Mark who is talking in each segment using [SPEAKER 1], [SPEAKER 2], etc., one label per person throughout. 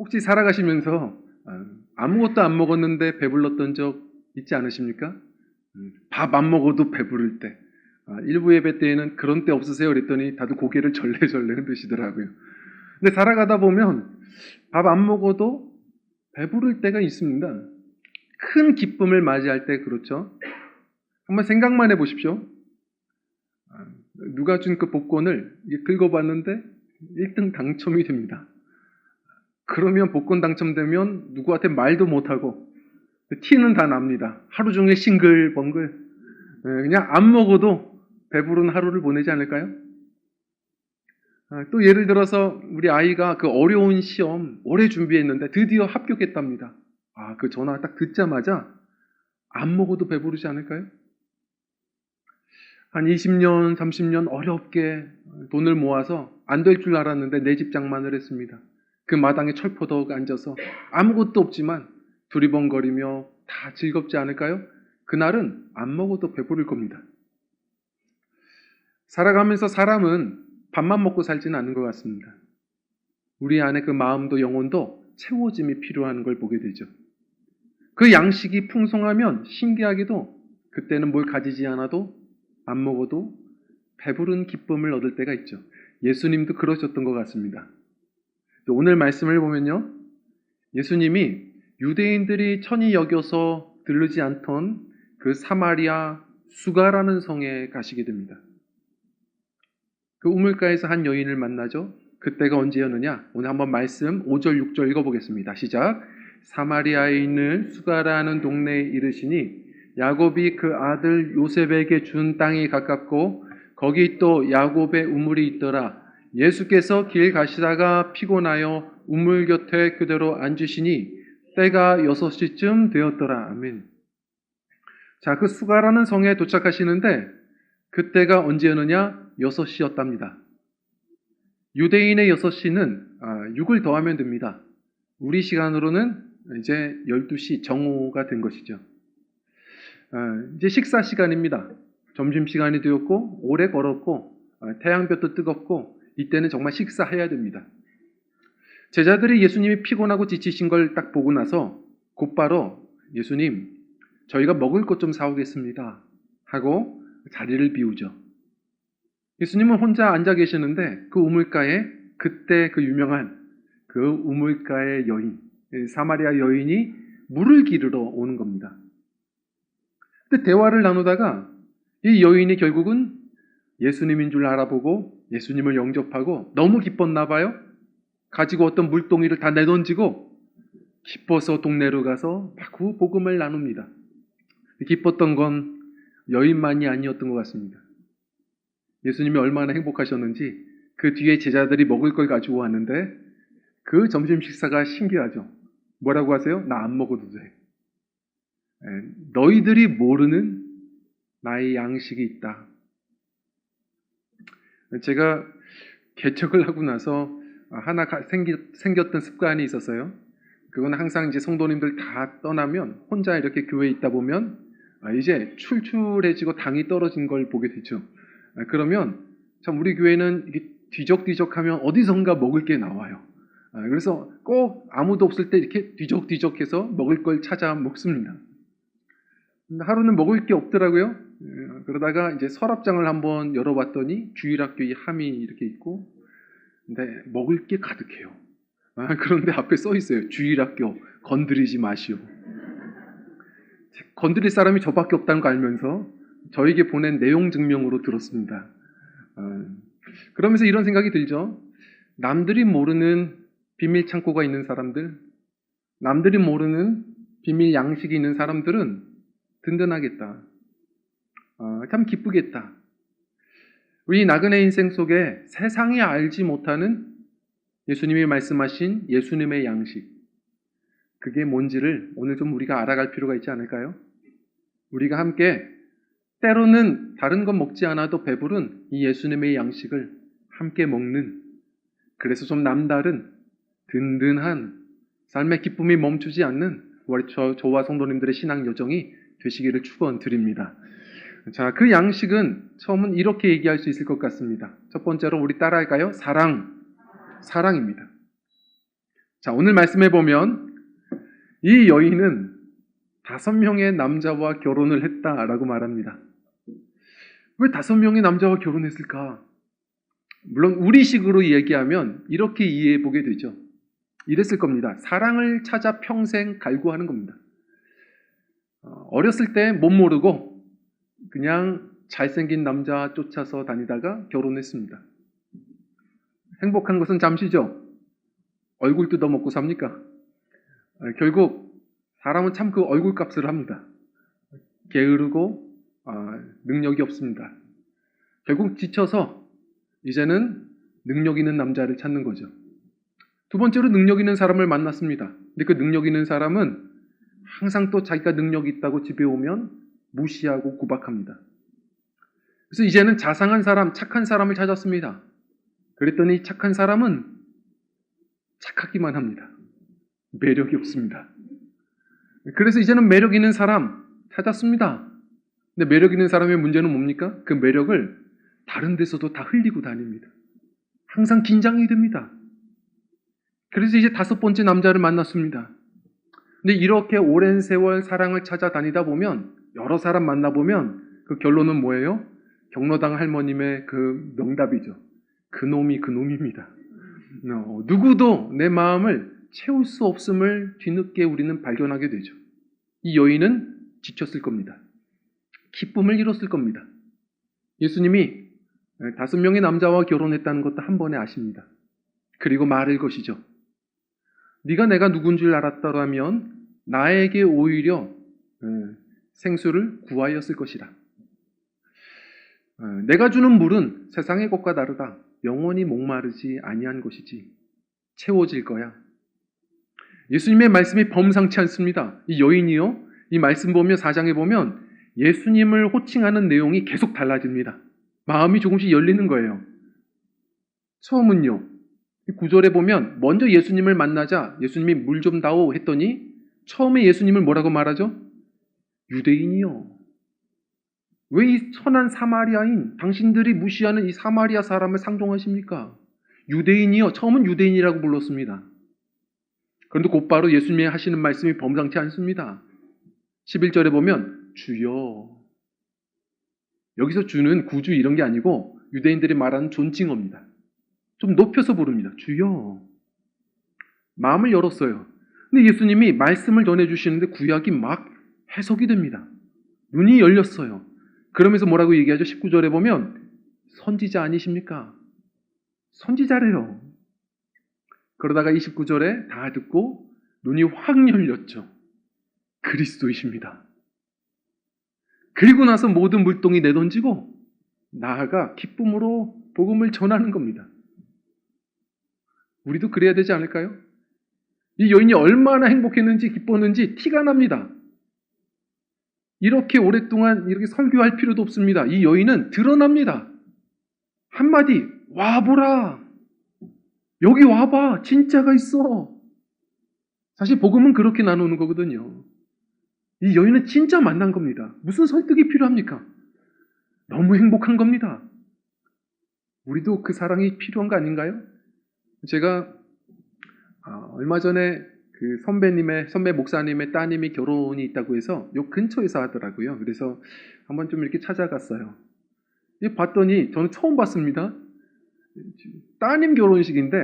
[SPEAKER 1] 혹시 살아가시면서 아무것도 안 먹었는데 배불렀던 적 있지 않으십니까? 밥 안 먹어도 배부를 때. 일부 예배 때에는 그런 때 없으세요? 그랬더니 다들 고개를 절레절레 흔드시더라고요. 근데 살아가다 보면 밥 안 먹어도 배부를 때가 있습니다. 큰 기쁨을 맞이할 때 그렇죠. 한번 생각만 해보십시오. 누가 준 그 복권을 긁어봤는데 1등 당첨이 됩니다. 그러면 복권 당첨되면 누구한테 말도 못하고 티는 다 납니다. 하루 종일 싱글벙글. 그냥 안 먹어도 배부른 하루를 보내지 않을까요? 또 예를 들어서 우리 아이가 그 어려운 시험 오래 준비했는데 드디어 합격했답니다. 그 전화 딱 듣자마자 안 먹어도 배부르지 않을까요? 한 20년, 30년 어렵게 돈을 모아서 안 될 줄 알았는데 내 집 장만을 했습니다. 그 마당에 철포덕 앉아서 아무것도 없지만 두리번거리며 다 즐겁지 않을까요? 그날은 안 먹어도 배부를 겁니다. 살아가면서 사람은 밥만 먹고 살지는 않는 것 같습니다. 우리 안에 그 마음도 영혼도 채워짐이 필요한 걸 보게 되죠. 그 양식이 풍성하면 신기하게도 그때는 뭘 가지지 않아도 안 먹어도 배부른 기쁨을 얻을 때가 있죠. 예수님도 그러셨던 것 같습니다. 오늘 말씀을 보면요. 예수님이 유대인들이 천히 여겨서 들르지 않던 그 사마리아 수가라는 성에 가시게 됩니다. 그 우물가에서 한 여인을 만나죠. 그때가 언제였느냐? 오늘 한번 말씀 5절 6절 읽어보겠습니다. 시작. 사마리아에 있는 수가라는 동네에 이르시니 야곱이 그 아들 요셉에게 준 땅이 가깝고 거기 또 야곱의 우물이 있더라. 예수께서 길 가시다가 피곤하여 우물 곁에 그대로 앉으시니 때가 6시쯤 되었더라. 아멘. 자, 그 수가라는 성에 도착하시는데 그때가 언제였느냐? 6시였답니다. 유대인의 6시는 6을 더하면 됩니다. 우리 시간으로는 이제 12시 정오가 된 것이죠. 이제 식사 시간입니다. 점심시간이 되었고 오래 걸었고 태양볕도 뜨겁고 이때는 정말 식사해야 됩니다. 제자들이 예수님이 피곤하고 지치신 걸 딱 보고 나서 곧바로 예수님 저희가 먹을 것 좀 사오겠습니다 하고 자리를 비우죠. 예수님은 혼자 앉아 계시는데 그 우물가에 그때 그 유명한 그 우물가의 여인, 사마리아 여인이 물을 기르러 오는 겁니다. 근데 대화를 나누다가 이 여인이 결국은 예수님인 줄 알아보고 예수님을 영접하고 너무 기뻤나 봐요. 가지고 어떤 물동이를 다 내던지고 기뻐서 동네로 가서 마구 복음을 나눕니다. 기뻤던 건 여인만이 아니었던 것 같습니다. 예수님이 얼마나 행복하셨는지 그 뒤에 제자들이 먹을 걸 가지고 왔는데 그 점심 식사가 신기하죠. 뭐라고 하세요? 나 안 먹어도 돼. 너희들이 모르는 나의 양식이 있다. 제가 개척을 하고 나서 하나 생겼던 습관이 있었어요. 그건 항상 이제 성도님들 다 떠나면 혼자 이렇게 교회에 있다 보면 이제 출출해지고 당이 떨어진 걸 보게 되죠. 그러면 참 우리 교회는 이게 뒤적뒤적하면 어디선가 먹을 게 나와요. 그래서 꼭 아무도 없을 때 이렇게 뒤적뒤적해서 먹을 걸 찾아 먹습니다. 하루는 먹을 게 없더라고요. 그러다가 이제 서랍장을 한번 열어봤더니 주일학교의 함이 이렇게 있고, 근데 먹을 게 가득해요. 그런데 앞에 써 있어요. 주일학교 건드리지 마시오. 건드릴 사람이 저밖에 없다는 거 알면서 저에게 보낸 내용 증명으로 들었습니다. 그러면서 이런 생각이 들죠. 남들이 모르는 비밀 창고가 있는 사람들, 남들이 모르는 비밀 양식이 있는 사람들은 든든하겠다. 참 기쁘겠다. 우리 나그네 인생 속에 세상이 알지 못하는 예수님이 말씀하신 예수님의 양식, 그게 뭔지를 오늘 좀 우리가 알아갈 필요가 있지 않을까요? 우리가 함께 때로는 다른 건 먹지 않아도 배부른 이 예수님의 양식을 함께 먹는, 그래서 좀 남다른 든든한 삶의 기쁨이 멈추지 않는 저와 성도님들의 신앙 여정이 되시기를 축원드립니다. 자, 그 양식은 처음은 이렇게 얘기할 수 있을 것 같습니다. 첫 번째로 우리 따라할까요? 사랑입니다. 자, 오늘 말씀해 보면 이 여인은 5명의 남자와 결혼을 했다라고 말합니다. 왜 5명의 남자와 결혼했을까? 물론 우리식으로 얘기하면 이렇게 이해해 보게 되죠. 이랬을 겁니다. 사랑을 찾아 평생 갈구하는 겁니다. 어렸을 때 못 모르고 그냥 잘생긴 남자 쫓아서 다니다가 결혼했습니다. 행복한 것은 잠시죠. 얼굴 뜯어먹고 삽니까? 결국 사람은 참 그 얼굴 값을 합니다. 게으르고 능력이 없습니다. 결국 지쳐서 이제는 능력 있는 남자를 찾는 거죠. 두 번째로 능력 있는 사람을 만났습니다. 근데 그 능력 있는 사람은 항상 또 자기가 능력이 있다고 집에 오면 무시하고 구박합니다. 그래서 이제는 자상한 사람, 착한 사람을 찾았습니다. 그랬더니 착한 사람은 착하기만 합니다. 매력이 없습니다. 그래서 이제는 매력 있는 사람 찾았습니다. 근데 매력 있는 사람의 문제는 뭡니까? 그 매력을 다른 데서도 다 흘리고 다닙니다. 항상 긴장이 됩니다. 그래서 이제 5번째 남자를 만났습니다. 근데 이렇게 오랜 세월 사랑을 찾아다니다 보면, 여러 사람 만나보면 그 결론은 뭐예요? 경로당 할머님의 그 명답이죠. 그놈이 그놈입니다. 누구도 내 마음을 채울 수 없음을 뒤늦게 우리는 발견하게 되죠. 이 여인은 지쳤을 겁니다. 기쁨을 잃었을 겁니다. 예수님이 5명의 남자와 결혼했다는 것도 한 번에 아십니다. 그리고 말할 것이죠. 네가 내가 누군 줄 알았더라면 나에게 오히려 생수를 구하였을 것이라. 내가 주는 물은 세상의 것과 다르다. 영원히 목마르지 아니한 것이지. 채워질 거야. 예수님의 말씀이 범상치 않습니다. 이 여인이요, 이 말씀 보면 4장에 보면 예수님을 호칭하는 내용이 계속 달라집니다. 마음이 조금씩 열리는 거예요. 처음은요, 9절에 보면 먼저 예수님을 만나자 예수님이 물 좀 다오 했더니 처음에 예수님을 뭐라고 말하죠? 유대인이요. 왜 이 천한 사마리아인, 당신들이 무시하는 이 사마리아 사람을 상종하십니까? 유대인이요. 처음은 유대인이라고 불렀습니다. 그런데 곧바로 예수님이 하시는 말씀이 범상치 않습니다. 11절에 보면 주여. 여기서 주는 구주 이런 게 아니고 유대인들이 말하는 존칭어입니다. 좀 높여서 부릅니다. 주여. 마음을 열었어요. 근데 예수님이 말씀을 전해주시는데 구약이 막 해석이 됩니다. 눈이 열렸어요. 그러면서 뭐라고 얘기하죠? 19절에 보면 선지자 아니십니까? 선지자래요. 그러다가 29절에 다 듣고 눈이 확 열렸죠. 그리스도이십니다. 그리고 나서 모든 물동이 내던지고 나아가 기쁨으로 복음을 전하는 겁니다. 우리도 그래야 되지 않을까요? 이 여인이 얼마나 행복했는지 기뻤는지 티가 납니다. 이렇게 오랫동안 이렇게 설교할 필요도 없습니다. 이 여인은 드러납니다. 한마디, 와보라. 여기 와봐. 진짜가 있어. 사실 복음은 그렇게 나누는 거거든요. 이 여인은 진짜 만난 겁니다. 무슨 설득이 필요합니까? 너무 행복한 겁니다. 우리도 그 사랑이 필요한 거 아닌가요? 제가 얼마 전에 그 선배 목사님의 따님이 결혼이 있다고 해서 요 근처에서 하더라고요. 그래서 한번 좀 이렇게 찾아갔어요. 봤더니 저는 처음 봤습니다. 따님 결혼식인데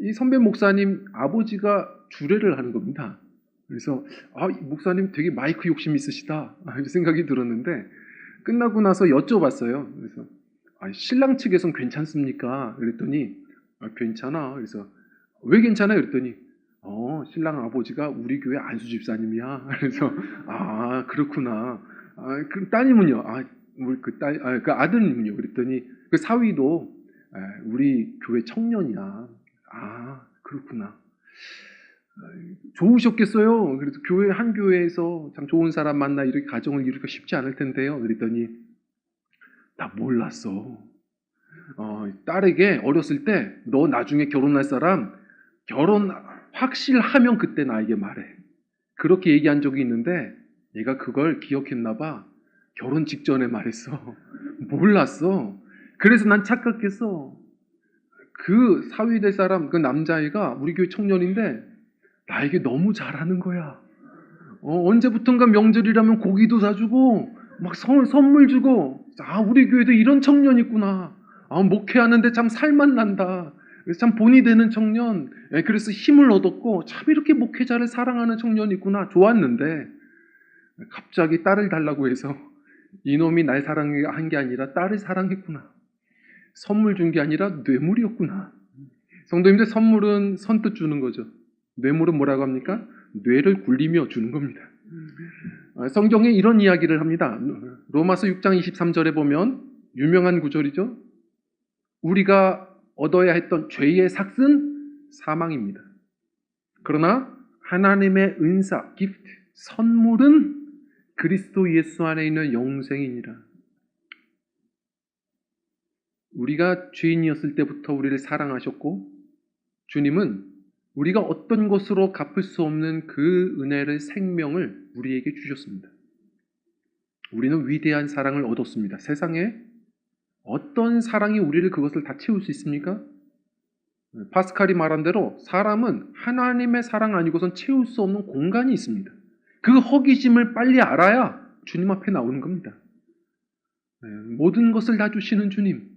[SPEAKER 1] 이 선배 목사님 아버지가 주례를 하는 겁니다. 그래서 이 목사님 되게 마이크 욕심 있으시다 이런 생각이 들었는데 끝나고 나서 여쭤봤어요. 그래서 신랑 측에선 괜찮습니까? 그랬더니 괜찮아. 그래서 왜 괜찮아? 그랬더니 신랑 아버지가 우리 교회 안수 집사님이야. 그래서 그렇구나. 그럼 따님은요? 그 아드님은요? 그랬더니 그 사위도 우리 교회 청년이야. 그렇구나. 좋으셨겠어요. 그래서 한 교회에서 참 좋은 사람 만나 이렇게 가정을 이루기가 쉽지 않을 텐데요. 그랬더니 나 몰랐어. 딸에게 어렸을 때 너 나중에 결혼할 사람 결혼 확실하면 그때 나에게 말해. 그렇게 얘기한 적이 있는데 얘가 그걸 기억했나 봐. 결혼 직전에 말했어. 몰랐어. 그래서 난 착각했어. 그 사위 될 사람, 그 남자애가 우리 교회 청년인데 나에게 너무 잘하는 거야. 언제부턴가 명절이라면 고기도 사주고 막 선물 주고, 우리 교회도 이런 청년 있구나. 목회하는데 참 살맛 난다. 그래서 참 본이 되는 청년, 그래서 힘을 얻었고 참 이렇게 목회자를 사랑하는 청년이 있구나. 좋았는데 갑자기 딸을 달라고 해서 이놈이 날 사랑한 게 아니라 딸을 사랑했구나. 선물 준 게 아니라 뇌물이었구나. 성도님들, 선물은 선뜻 주는 거죠. 뇌물은 뭐라고 합니까? 뇌를 굴리며 주는 겁니다. 성경에 이런 이야기를 합니다. 로마서 6장 23절에 보면 유명한 구절이죠. 우리가 얻어야 했던 죄의 삭은 사망입니다. 그러나 하나님의 은사, 기프트, 선물은 그리스도 예수 안에 있는 영생이니라. 우리가 죄인이었을 때부터 우리를 사랑하셨고, 주님은 우리가 어떤 것으로 갚을 수 없는 그 은혜를, 생명을 우리에게 주셨습니다. 우리는 위대한 사랑을 얻었습니다. 세상에 어떤 사랑이 우리를 그것을 다 채울 수 있습니까? 파스칼이 말한 대로 사람은 하나님의 사랑 아니고선 채울 수 없는 공간이 있습니다. 그 허기짐을 빨리 알아야 주님 앞에 나오는 겁니다. 모든 것을 다 주시는 주님,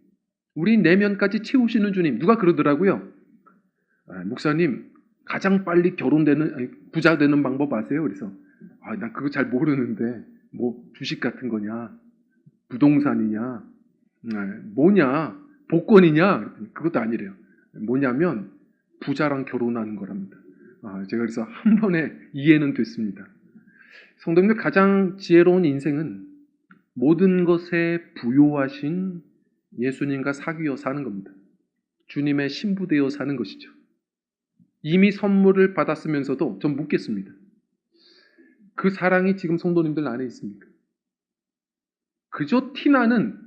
[SPEAKER 1] 우리 내면까지 채우시는 주님. 누가 그러더라고요. 목사님, 가장 빨리 부자 되는 방법 아세요? 그래서 난 그거 잘 모르는데 뭐 주식 같은 거냐, 부동산이냐, 뭐냐, 복권이냐, 그것도 아니래요. 뭐냐면 부자랑 결혼하는 거랍니다. 제가 그래서 한 번에 이해는 됐습니다. 성도님들, 가장 지혜로운 인생은 모든 것에 부요하신 예수님과 사귀어 사는 겁니다. 주님의 신부되어 사는 것이죠. 이미 선물을 받았으면서도 전 묻겠습니다. 그 사랑이 지금 성도님들 안에 있습니까? 그저 티나는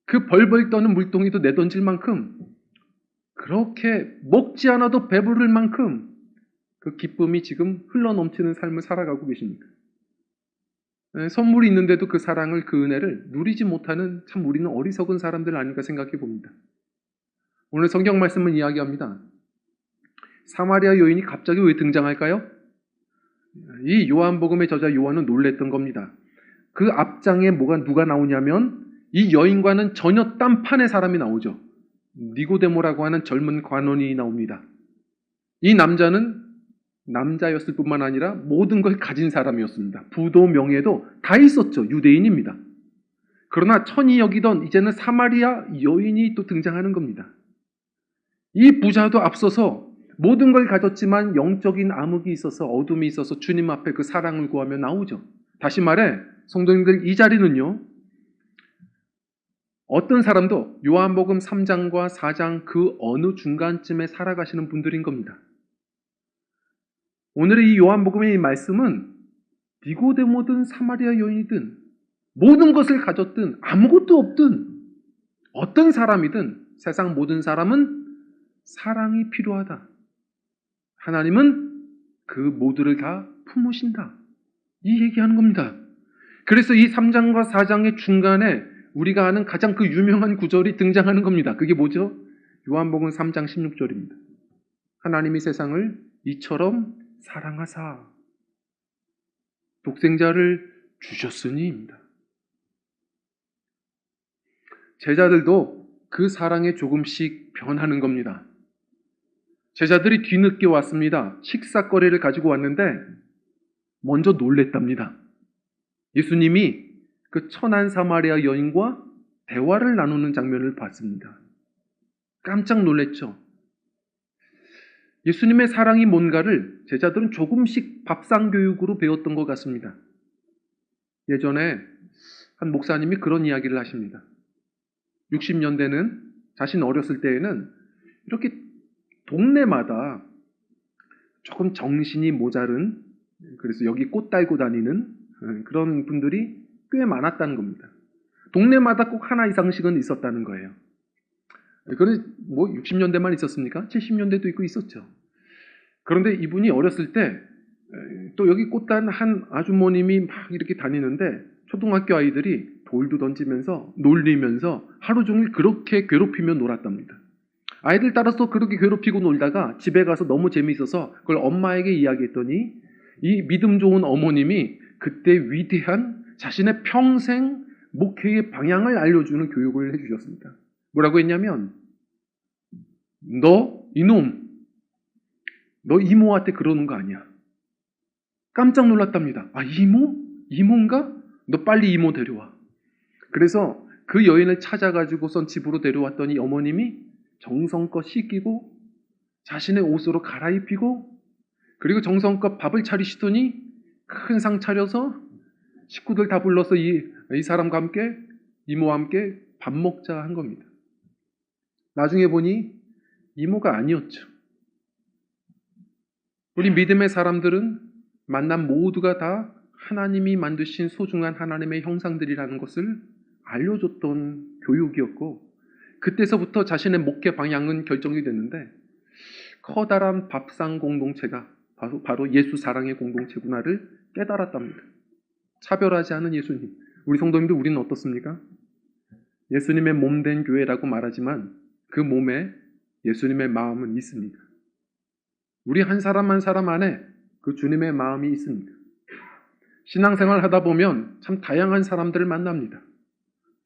[SPEAKER 1] 그 벌벌 떠는 물동이도 내던질 만큼, 그렇게 먹지 않아도 배부를 만큼 그 기쁨이 지금 흘러넘치는 삶을 살아가고 계십니까? 선물이 있는데도 그 사랑을, 그 은혜를 누리지 못하는 참 우리는 어리석은 사람들 아닌가 생각해 봅니다. 오늘 성경 말씀은 이야기합니다. 사마리아 여인이 갑자기 왜 등장할까요? 이 요한복음의 저자 요한은 놀랬던 겁니다. 그 앞장에 누가 나오냐면 이 여인과는 전혀 딴판의 사람이 나오죠. 니고데모라고 하는 젊은 관원이 나옵니다. 이 남자는 남자였을 뿐만 아니라 모든 걸 가진 사람이었습니다. 부도 명예도 다 있었죠. 유대인입니다. 그러나 천이 여기던 이제는 사마리아 여인이 또 등장하는 겁니다. 이 부자도 앞서서 모든 걸 가졌지만 영적인 암흑이 있어서, 어둠이 있어서 주님 앞에 그 사랑을 구하며 나오죠. 다시 말해 성도님들, 이 자리는요, 어떤 사람도 요한복음 3장과 4장 그 어느 중간쯤에 살아가시는 분들인 겁니다. 오늘의 이 요한복음의 이 말씀은 니고데모든 사마리아 여인이든 모든 것을 가졌든 아무것도 없든 어떤 사람이든 세상 모든 사람은 사랑이 필요하다. 하나님은 그 모두를 다 품으신다. 이 얘기하는 겁니다. 그래서 이 3장과 4장의 중간에 우리가 아는 가장 그 유명한 구절이 등장하는 겁니다. 그게 뭐죠? 요한복음 3장 16절입니다. 하나님이 세상을 이처럼 사랑하사 독생자를 주셨으니입니다. 제자들도 그 사랑에 조금씩 변하는 겁니다. 제자들이 뒤늦게 왔습니다. 식사거리를 가지고 왔는데 먼저 놀랬답니다. 예수님이 그 천한 사마리아 여인과 대화를 나누는 장면을 봤습니다. 깜짝 놀랐죠. 예수님의 사랑이 뭔가를 제자들은 조금씩 밥상 교육으로 배웠던 것 같습니다. 예전에 한 목사님이 그런 이야기를 하십니다. 60년대는 자신 어렸을 때에는 이렇게 동네마다 조금 정신이 모자른, 그래서 여기 꽃 달고 다니는 그런 분들이 꽤 많았다는 겁니다. 동네마다 꼭 하나 이상씩은 있었다는 거예요. 그런데 뭐 60년대만 있었습니까? 70년대도 있고 있었죠. 그런데 이분이 어렸을 때 또 여기 꽃단 한 아주머님이 막 이렇게 다니는데 초등학교 아이들이 돌도 던지면서 놀리면서 하루 종일 그렇게 괴롭히며 놀았답니다. 아이들 따라서 그렇게 괴롭히고 놀다가 집에 가서 너무 재미있어서 그걸 엄마에게 이야기했더니 이 믿음 좋은 어머님이 그때 위대한 자신의 평생 목회의 방향을 알려주는 교육을 해주셨습니다. 뭐라고 했냐면, 너 이놈, 너 이모한테 그러는 거 아니야. 깜짝 놀랐답니다. 아, 이모? 이모인가? 너 빨리 이모 데려와. 그래서 그 여인을 찾아가지고선 집으로 데려왔더니 어머님이 정성껏 씻기고 자신의 옷으로 갈아입히고 그리고 정성껏 밥을 차리시더니 큰 상 차려서 식구들 다 불러서 이 사람과 함께 이모와 함께 밥 먹자 한 겁니다. 나중에 보니 이모가 아니었죠. 우리 믿음의 사람들은 만난 모두가 다 하나님이 만드신 소중한 하나님의 형상들이라는 것을 알려줬던 교육이었고 그때서부터 자신의 목회 방향은 결정이 됐는데 커다란 밥상 공동체가 바로 예수 사랑의 공동체구나를 깨달았답니다. 차별하지 않은 예수님. 우리 성도님들 우리는 어떻습니까? 예수님의 몸된 교회라고 말하지만 그 몸에 예수님의 마음은 있습니다. 우리 한 사람 한 사람 안에 그 주님의 마음이 있습니다. 신앙생활 하다 보면 참 다양한 사람들을 만납니다.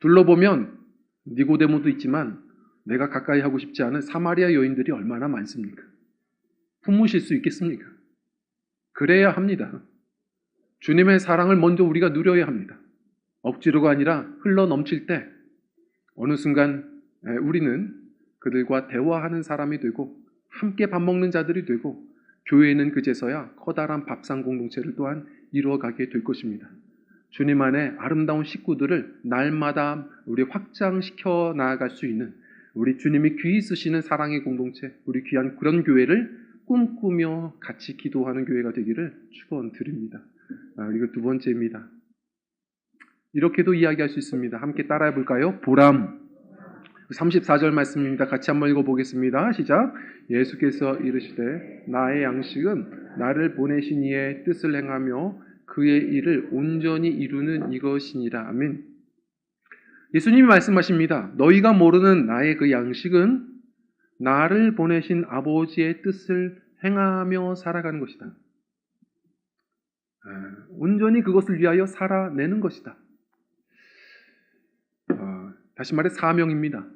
[SPEAKER 1] 둘러보면 니고데모도 있지만 내가 가까이 하고 싶지 않은 사마리아 여인들이 얼마나 많습니까? 품으실 수 있겠습니까? 그래야 합니다. 주님의 사랑을 먼저 우리가 누려야 합니다. 억지로가 아니라 흘러 넘칠 때 어느 순간 우리는 그들과 대화하는 사람이 되고 함께 밥 먹는 자들이 되고 교회는 그제서야 커다란 밥상 공동체를 또한 이루어가게 될 것입니다. 주님 안에 아름다운 식구들을 날마다 우리 확장시켜 나아갈 수 있는 우리 주님이 귀히 쓰시는 사랑의 공동체, 우리 귀한 그런 교회를 꿈꾸며 같이 기도하는 교회가 되기를 축원드립니다. 이거 두 번째입니다. 이렇게도 이야기할 수 있습니다. 함께 따라해 볼까요? 보람. 34절 말씀입니다. 같이 한번 읽어보겠습니다. 시작. 예수께서 이르시되 나의 양식은 나를 보내신 이의 뜻을 행하며 그의 일을 온전히 이루는 이것이니라. 아멘. 예수님이 말씀하십니다. 너희가 모르는 나의 그 양식은 나를 보내신 아버지의 뜻을 행하며 살아가는 것이다. 온전히 그것을 위하여 살아내는 것이다. 다시 말해 사명입니다.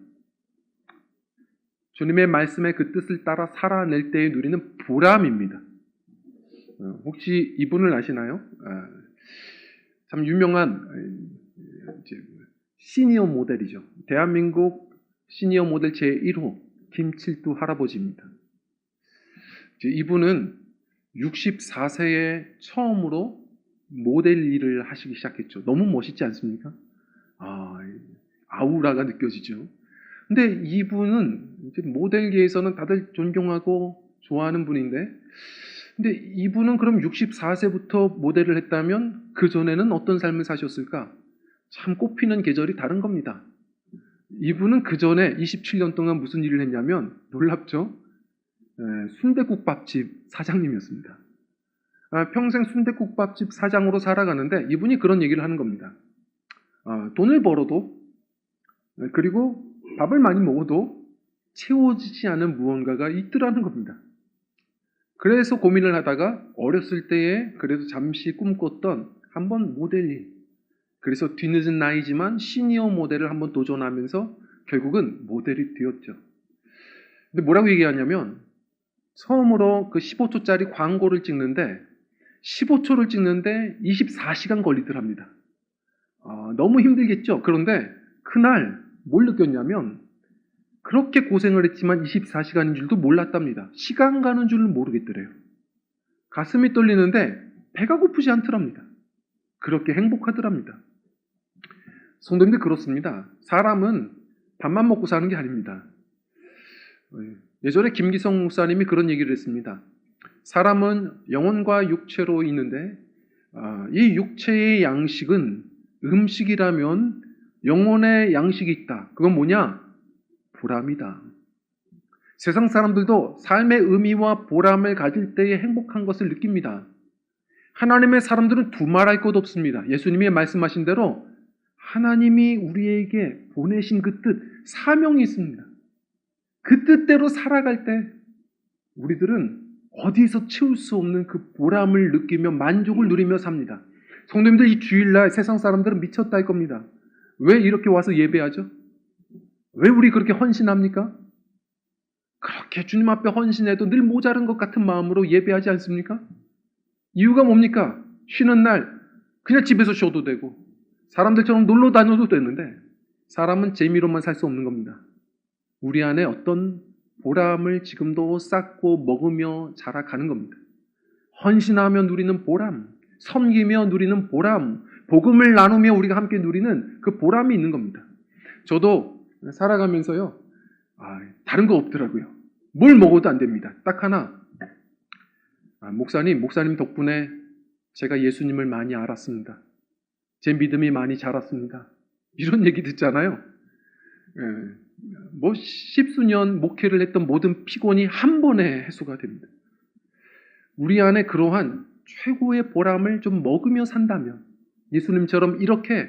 [SPEAKER 1] 주님의 말씀에 그 뜻을 따라 살아낼 때에 누리는 보람입니다. 혹시 이분을 아시나요? 참 유명한 시니어 모델이죠. 대한민국 시니어 모델 제1호 김칠두 할아버지입니다. 이분은 64세에 처음으로 모델 일을 하시기 시작했죠. 너무 멋있지 않습니까? 아우라가 느껴지죠. 근데 이분은 이제 모델계에서는 다들 존경하고 좋아하는 분인데, 근데 이분은 그럼 64세부터 모델을 했다면 그 전에는 어떤 삶을 사셨을까? 참 꼽히는 계절이 다른 겁니다. 이분은 그 전에 27년 동안 무슨 일을 했냐면 놀랍죠? 순댓국밥집 사장님이었습니다. 평생 순댓국밥집 사장으로 살아가는데 이분이 그런 얘기를 하는 겁니다. 돈을 벌어도 그리고 밥을 많이 먹어도 채워지지 않은 무언가가 있더라는 겁니다. 그래서 고민을 하다가 어렸을 때에 그래도 잠시 꿈꿨던 한번 모델 일, 그래서 뒤늦은 나이지만 시니어 모델을 한번 도전하면서 결국은 모델이 되었죠. 근데 뭐라고 얘기하냐면 처음으로 그 15초짜리 광고를 찍는데 15초를 찍는데 24시간 걸리더랍니다. 너무 힘들겠죠. 그런데 그날 뭘 느꼈냐면 그렇게 고생을 했지만 24시간인 줄도 몰랐답니다. 시간 가는 줄을 모르겠더래요. 가슴이 떨리는데 배가 고프지 않더랍니다. 그렇게 행복하더랍니다. 성도님들 그렇습니다. 사람은 밥만 먹고 사는 게 아닙니다. 예전에 김기성 목사님이 그런 얘기를 했습니다. 사람은 영혼과 육체로 있는데 이 육체의 양식은 음식이라면 영혼의 양식이 있다. 그건 뭐냐? 보람이다. 세상 사람들도 삶의 의미와 보람을 가질 때에 행복한 것을 느낍니다. 하나님의 사람들은 두말할 것 없습니다. 예수님이 말씀하신 대로 하나님이 우리에게 보내신 그 뜻, 사명이 있습니다. 그 뜻대로 살아갈 때 우리들은 어디에서 채울 수 없는 그 보람을 느끼며 만족을 누리며 삽니다. 성도님들, 이 주일날 세상 사람들은 미쳤다 할 겁니다. 왜 이렇게 와서 예배하죠? 왜 우리 그렇게 헌신합니까? 그렇게 주님 앞에 헌신해도 늘 모자른 것 같은 마음으로 예배하지 않습니까? 이유가 뭡니까? 쉬는 날 그냥 집에서 쉬어도 되고 사람들처럼 놀러 다녀도 되는데 사람은 재미로만 살 수 없는 겁니다. 우리 안에 어떤 보람을 지금도 쌓고 먹으며 자라가는 겁니다. 헌신하며 누리는 보람, 섬기며 누리는 보람, 복음을 나누며 우리가 함께 누리는 그 보람이 있는 겁니다. 저도 살아가면서요, 다른 거 없더라고요. 뭘 먹어도 안 됩니다. 딱 하나, 목사님 덕분에 제가 예수님을 많이 알았습니다. 제 믿음이 많이 자랐습니다. 이런 얘기 듣잖아요. 뭐 십수년 목회를 했던 모든 피곤이 한 번에 해소가 됩니다. 우리 안에 그러한 최고의 보람을 좀 먹으며 산다면 예수님처럼 이렇게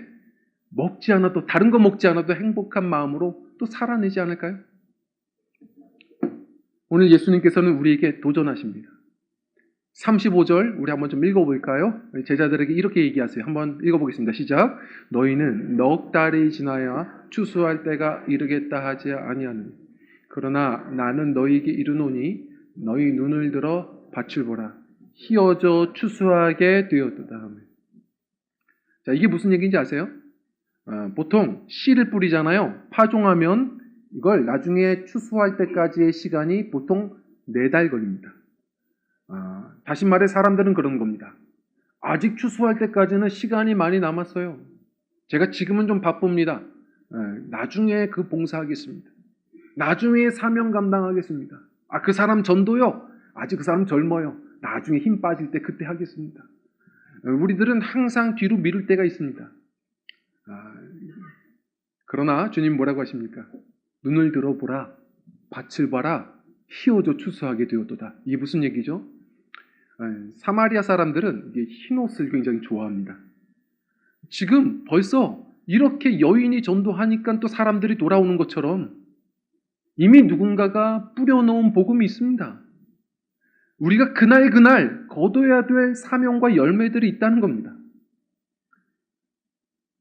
[SPEAKER 1] 먹지 않아도, 다른 거 먹지 않아도 행복한 마음으로 또 살아내지 않을까요? 오늘 예수님께서는 우리에게 도전하십니다. 35절 우리 한번 좀 읽어볼까요? 제자들에게 이렇게 얘기하세요. 한번 읽어보겠습니다. 시작. 너희는 넉 달이 지나야 추수할 때가 이르겠다 하지 아니하느니 그러나 나는 너희에게 이르노니 너희 눈을 들어 밭을 보라. 희어져 추수하게 되었도다. 자, 이게 무슨 얘기인지 아세요? 보통 씨를 뿌리잖아요. 파종하면 이걸 나중에 추수할 때까지의 시간이 보통 4달 걸립니다. 다시 말해 사람들은 그런 겁니다. 아직 추수할 때까지는 시간이 많이 남았어요. 제가 지금은 좀 바쁩니다. 나중에 그 봉사하겠습니다. 나중에 사명 감당하겠습니다. 그 사람 전도요. 아직 그 사람 젊어요. 나중에 힘 빠질 때 그때 하겠습니다. 우리들은 항상 뒤로 미룰 때가 있습니다. 그러나 주님 뭐라고 하십니까? 눈을 들어보라. 밭을 봐라. 희어져 추수하게 되었도다. 이게 무슨 얘기죠? 사마리아 사람들은 흰옷을 굉장히 좋아합니다. 지금 벌써 이렇게 여인이 전도하니까 또 사람들이 돌아오는 것처럼 이미 누군가가 뿌려놓은 복음이 있습니다. 우리가 그날 거둬야 될 사명과 열매들이 있다는 겁니다.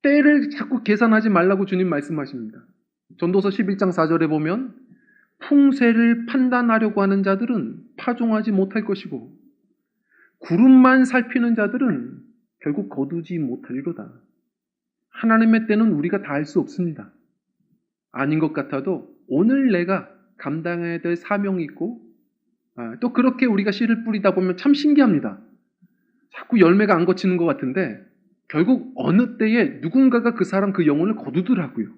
[SPEAKER 1] 때를 자꾸 계산하지 말라고 주님 말씀하십니다. 전도서 11장 4절에 보면 풍세를 판단하려고 하는 자들은 파종하지 못할 것이고 구름만 살피는 자들은 결국 거두지 못하리로다. 하나님의 때는 우리가 다 알 수 없습니다. 아닌 것 같아도 오늘 내가 감당해야 될 사명이 있고 또 그렇게 우리가 씨를 뿌리다 보면 참 신기합니다. 자꾸 열매가 안 거치는 것 같은데 결국 어느 때에 누군가가 그 사람 그 영혼을 거두더라고요.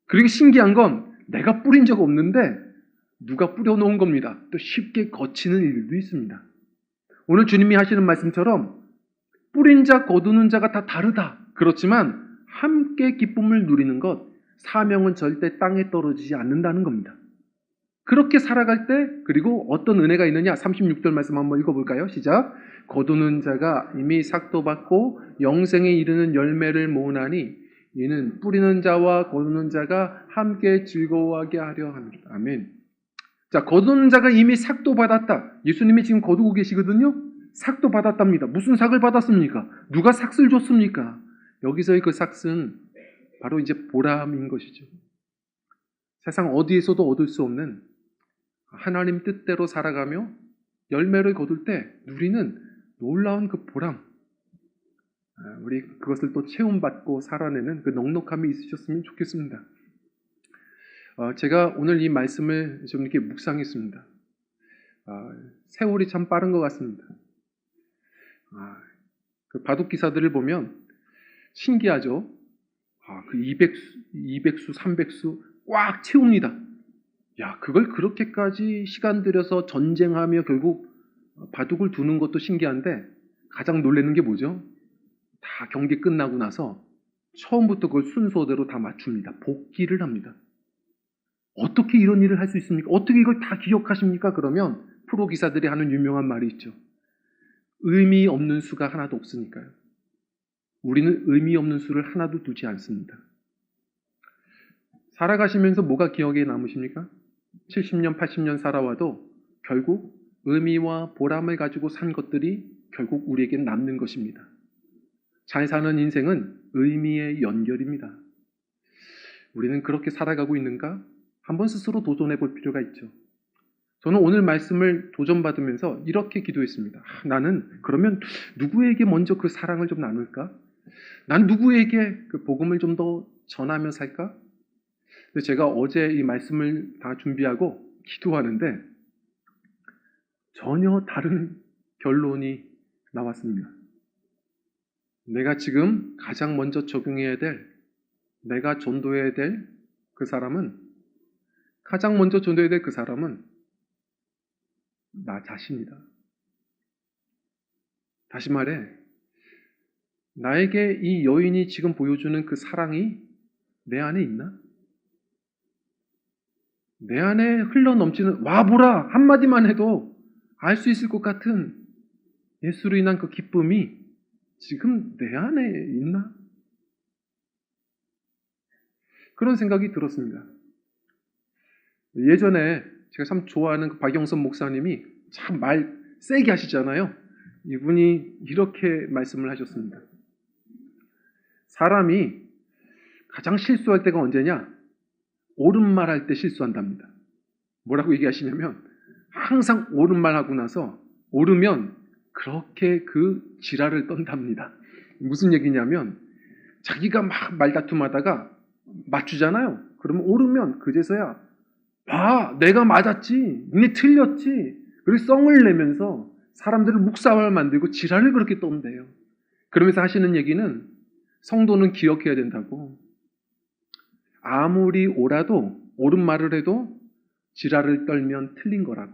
[SPEAKER 1] 그리고 신기한 건 내가 뿌린 적 없는데 누가 뿌려놓은 겁니다. 또 쉽게 거치는 일도 있습니다. 오늘 주님이 하시는 말씀처럼 뿌린 자, 거두는 자가 다 다르다. 그렇지만 함께 기쁨을 누리는 것, 사명은 절대 땅에 떨어지지 않는다는 겁니다. 그렇게 살아갈 때 그리고 어떤 은혜가 있느냐? 36절 말씀 한번 읽어볼까요? 시작. 거두는 자가 이미 삭도 받고 영생에 이르는 열매를 모으나니 이는 뿌리는 자와 거두는 자가 함께 즐거워하게 하려 합니다. 아멘. 자, 거두는 자가 이미 삭도 받았다. 예수님이 지금 거두고 계시거든요. 삭도 받았답니다. 무슨 삭을 받았습니까? 누가 삭을 줬습니까? 여기서의 그 삭은 바로 이제 보람인 것이죠. 세상 어디에서도 얻을 수 없는 하나님 뜻대로 살아가며 열매를 거둘 때 누리는 놀라운 그 보람, 우리 그것을 또 체험받고 살아내는 그 넉넉함이 있으셨으면 좋겠습니다. 제가 오늘 이 말씀을 좀 이렇게 묵상했습니다. 세월이 참 빠른 것 같습니다. 그 바둑 기사들을 보면 신기하죠. 그 200수, 300수 꽉 채웁니다. 야, 그걸 그렇게까지 시간 들여서 전쟁하며 결국 바둑을 두는 것도 신기한데 가장 놀라는 게 뭐죠? 다 경기 끝나고 나서 처음부터 그걸 순서대로 다 맞춥니다. 복기를 합니다. 어떻게 이런 일을 할 수 있습니까? 어떻게 이걸 다 기억하십니까? 그러면 프로 기사들이 하는 유명한 말이 있죠. 의미 없는 수가 하나도 없으니까요. 우리는 의미 없는 수를 하나도 두지 않습니다. 살아가시면서 뭐가 기억에 남으십니까? 70년, 80년 살아와도 결국 의미와 보람을 가지고 산 것들이 결국 우리에게 남는 것입니다. 잘 사는 인생은 의미의 연결입니다. 우리는 그렇게 살아가고 있는가? 한번 스스로 도전해 볼 필요가 있죠. 저는 오늘 말씀을 도전받으면서 이렇게 기도했습니다. 나는 그러면 누구에게 먼저 그 사랑을 좀 나눌까? 난 누구에게 그 복음을 좀 더 전하며 살까? 제가 어제 이 말씀을 다 준비하고 기도하는데 전혀 다른 결론이 나왔습니다. 내가 지금 가장 먼저 적용해야 될, 내가 전도해야 될 그 사람은, 가장 먼저 전도해야 될 그 사람은 나 자신이다. 다시 말해, 나에게 이 여인이 지금 보여주는 그 사랑이 내 안에 있나? 내 안에 흘러넘치는, 와보라! 한마디만 해도 알 수 있을 것 같은 예수로 인한 그 기쁨이 지금 내 안에 있나? 그런 생각이 들었습니다. 예전에 제가 참 좋아하는 그 박영선 목사님이 참 말 세게 하시잖아요. 이분이 이렇게 말씀을 하셨습니다. 사람이 가장 실수할 때가 언제냐? 옳은 말 할 때 실수한답니다. 뭐라고 얘기하시냐면 항상 옳은 말 하고 나서 옳으면 그렇게 그 지랄을 떤답니다. 무슨 얘기냐면 자기가 막 말다툼하다가 맞추잖아요. 그러면 옳으면 그제서야 봐, 내가 맞았지, 니네 틀렸지. 그리고 썽을 내면서 사람들을 묵사발 만들고 지랄을 그렇게 떤대요. 그러면서 하시는 얘기는 성도는 기억해야 된다고. 아무리 옳아도, 옳은 말을 해도 지랄을 떨면 틀린 거라고.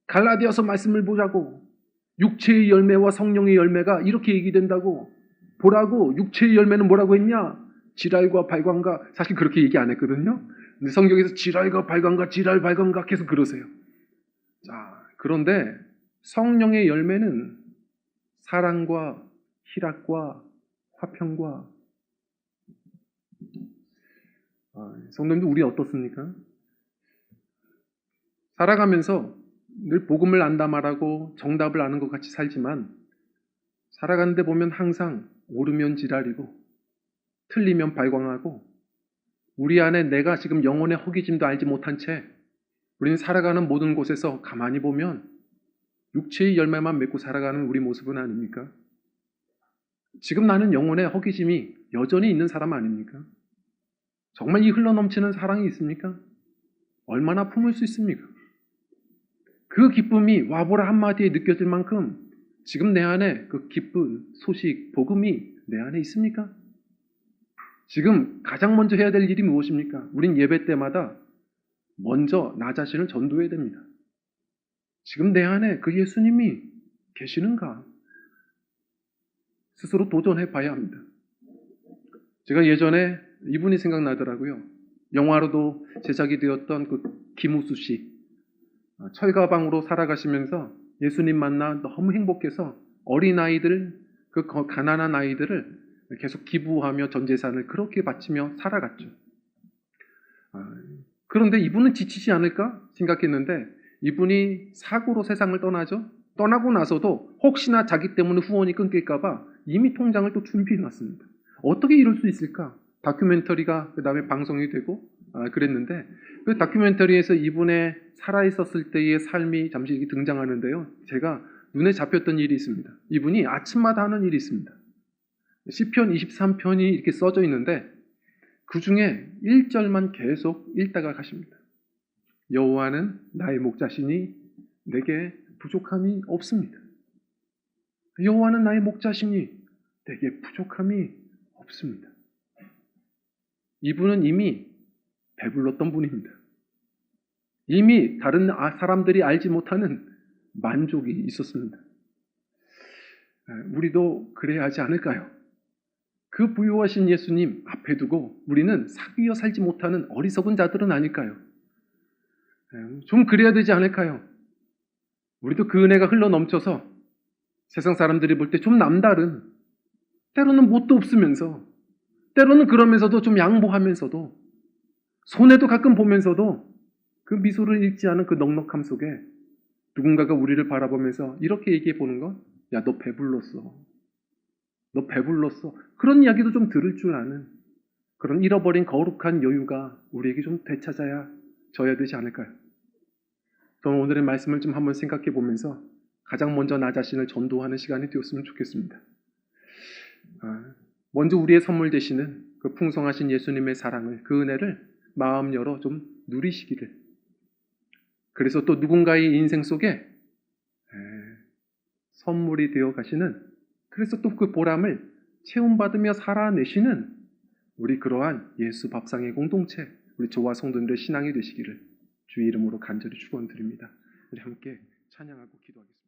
[SPEAKER 1] 갈라디아서 말씀을 보자고. 육체의 열매와 성령의 열매가 이렇게 얘기된다고. 보라고. 육체의 열매는 뭐라고 했냐? 지랄과 발광과. 사실 그렇게 얘기 안 했거든요. 근데 성경에서 지랄과 발광과 지랄 발광과 계속 그러세요. 자, 그런데 성령의 열매는 사랑과 희락과 화평과. 성도님들, 우리 어떻습니까? 살아가면서 늘 복음을 안다 말하고 정답을 아는 것 같이 살지만 살아가는데 보면 항상 옳으면 지랄이고 틀리면 발광하고 우리 안에 내가 지금 영혼의 허기짐도 알지 못한 채 우리는 살아가는 모든 곳에서 가만히 보면 육체의 열매만 맺고 살아가는 우리 모습은 아닙니까? 지금 나는 영혼의 허기짐이 여전히 있는 사람 아닙니까? 정말 이 흘러넘치는 사랑이 있습니까? 얼마나 품을 수 있습니까? 그 기쁨이 와보라 한마디에 느껴질 만큼 지금 내 안에 그 기쁜 소식, 복음이 내 안에 있습니까? 지금 가장 먼저 해야 될 일이 무엇입니까? 우린 예배 때마다 먼저 나 자신을 전도해야 됩니다. 지금 내 안에 그 예수님이 계시는가? 스스로 도전해 봐야 합니다. 제가 예전에 이분이 생각나더라고요. 영화로도 제작이 되었던 그 김우수 씨. 철가방으로 살아가시면서 예수님 만나 너무 행복해서 어린아이들, 그 가난한 아이들을 계속 기부하며 전 재산을 그렇게 바치며 살아갔죠. 그런데 이분은 지치지 않을까 생각했는데 이분이 사고로 세상을 떠나죠. 떠나고 나서도 혹시나 자기 때문에 후원이 끊길까 봐 이미 통장을 또 준비해 놨습니다. 어떻게 이럴 수 있을까? 다큐멘터리가 그 다음에 방송이 되고 그랬는데 그 다큐멘터리에서 이분의 살아있었을 때의 삶이 잠시 등장하는데요. 제가 눈에 잡혔던 일이 있습니다. 이분이 아침마다 하는 일이 있습니다. 시편 23편이 이렇게 써져 있는데 그 중에 1절만 계속 읽다가 가십니다. 여호와는 나의 목자시니 내게 부족함이 없습니다. 여호와는 나의 목자시니 내게 부족함이 없습니다. 이분은 이미 배불렀던 분입니다. 이미 다른 사람들이 알지 못하는 만족이 있었습니다. 우리도 그래야 하지 않을까요? 그 부유하신 예수님 앞에 두고 우리는 사귀어 살지 못하는 어리석은 자들은 아닐까요? 좀 그래야 되지 않을까요? 우리도 그 은혜가 흘러넘쳐서 세상 사람들이 볼 때 좀 남다른, 때로는 뭣도 없으면서, 때로는 그러면서도 좀 양보하면서도, 손해도 가끔 보면서도 그 미소를 잃지 않은 그 넉넉함 속에 누군가가 우리를 바라보면서 이렇게 얘기해 보는 건, 야, 너 배불렀어. 너 배불렀어. 그런 이야기도 좀 들을 줄 아는 그런 잃어버린 거룩한 여유가 우리에게 좀 되찾아져야 되지 않을까요? 저는 오늘의 말씀을 좀 한번 생각해 보면서 가장 먼저 나 자신을 전도하는 시간이 되었으면 좋겠습니다. 먼저 우리의 선물 되시는 그 풍성하신 예수님의 사랑을, 그 은혜를 마음 열어 좀 누리시기를. 그래서 또 누군가의 인생 속에 선물이 되어 가시는, 그래서 또 그 보람을 체험받으며 살아내시는 우리 그러한 예수 밥상의 공동체, 우리 저와 성도님들의 신앙이 되시기를 주의 이름으로 간절히 축원드립니다. 우리 함께 찬양하고 기도하겠습니다.